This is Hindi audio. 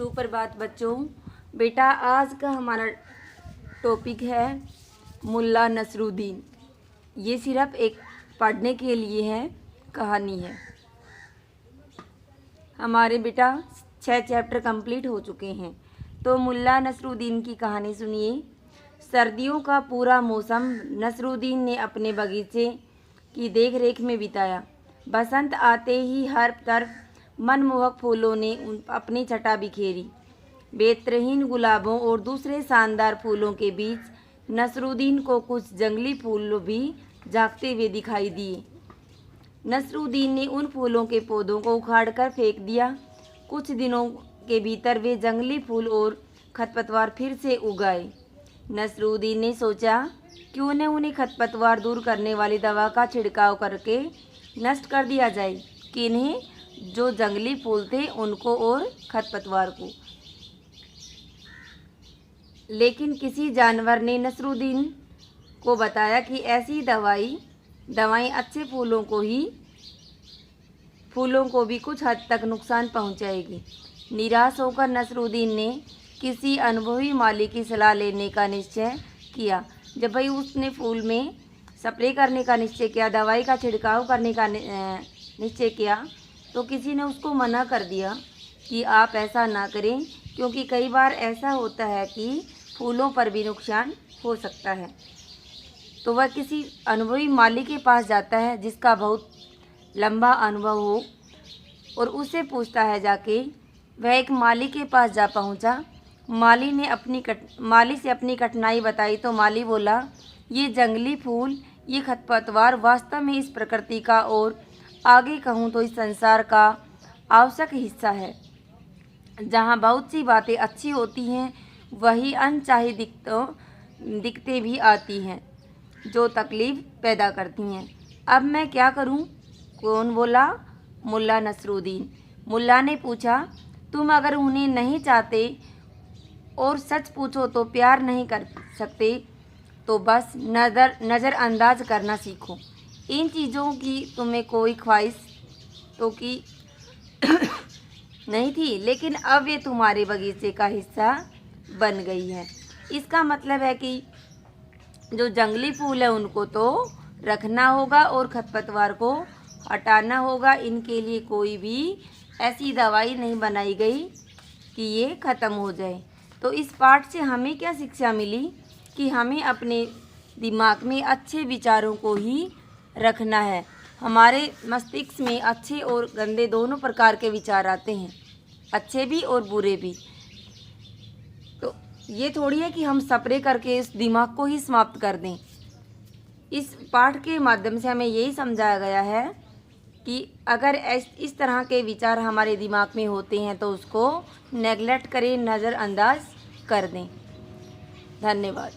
सुप्रभात बच्चों। बेटा आज का हमारा टॉपिक है मुल्ला नसरुद्दीन। ये सिर्फ एक पढ़ने के लिए है, कहानी है। हमारे बेटा 6 चैप्टर कंप्लीट हो चुके हैं। तो मुल्ला नसरुद्दीन की कहानी सुनिए। सर्दियों का पूरा मौसम नसरुद्दीन ने अपने बगीचे की देखरेख में बिताया। बसंत आते ही हर तरफ मनमोहक फूलों ने अपनी छटा बिखेरी। बेहतरीन गुलाबों और दूसरे शानदार फूलों के बीच नसरुद्दीन को कुछ जंगली फूल भी झांकते हुए दिखाई दिए। नसरुद्दीन ने उन फूलों के पौधों को उखाड़कर फेंक दिया। कुछ दिनों के भीतर वे जंगली फूल और खरपतवार फिर से उग आए। नसरुद्दीन ने सोचा क्यों न उन्हें खरपतवार दूर करने वाली दवा का छिड़काव करके नष्ट कर दिया जाए। किन्हें? जो जंगली फूल थे उनको और खरपतवार को। लेकिन किसी जानवर ने नसरुद्दीन को बताया कि ऐसी दवाई अच्छे फूलों को भी कुछ हद तक नुकसान पहुंचाएगी। निराश होकर नसरुद्दीन ने किसी अनुभवी माली की सलाह लेने का निश्चय किया। जब भाई उसने फूल में स्प्रे करने का निश्चय किया, दवाई का छिड़काव करने का निश्चय किया, तो किसी ने उसको मना कर दिया कि आप ऐसा ना करें, क्योंकि कई बार ऐसा होता है कि फूलों पर भी नुकसान हो सकता है। तो वह किसी अनुभवी माली के पास जाता है जिसका बहुत लंबा अनुभव हो और उससे पूछता है जाके। वह एक माली के पास जा पहुंचा। माली से अपनी कठिनाई बताई तो माली बोला, ये जंगली फूल, ये खरपतवार वास्तव में इस प्रकृति का और आगे कहूँ तो इस संसार का आवश्यक हिस्सा है। जहाँ बहुत सी बातें अच्छी होती हैं वही अनचाही दिक्कतें भी आती हैं जो तकलीफ पैदा करती हैं। अब मैं क्या करूं? कौन बोला? मुल्ला नसरुद्दीन। मुल्ला ने पूछा, तुम अगर उन्हें नहीं चाहते और सच पूछो तो प्यार नहीं कर सकते तो बस नज़रअंदाज करना सीखो। इन चीज़ों की तुम्हें कोई ख्वाहिश तो की नहीं थी, लेकिन अब ये तुम्हारे बगीचे का हिस्सा बन गई है। इसका मतलब है कि जो जंगली फूल है उनको तो रखना होगा और खरपतवार को हटाना होगा। इनके लिए कोई भी ऐसी दवाई नहीं बनाई गई कि ये ख़त्म हो जाए। तो इस पाठ से हमें क्या शिक्षा मिली कि हमें अपने दिमाग में अच्छे विचारों को ही रखना है। हमारे मस्तिष्क में अच्छे और गंदे दोनों प्रकार के विचार आते हैं, अच्छे भी और बुरे भी। तो ये थोड़ी है कि हम स्प्रे करके इस दिमाग को ही समाप्त कर दें। इस पाठ के माध्यम से हमें यही समझाया गया है कि अगर इस तरह के विचार हमारे दिमाग में होते हैं तो उसको नेगलेक्ट करें, नज़रअंदाज कर दें। धन्यवाद।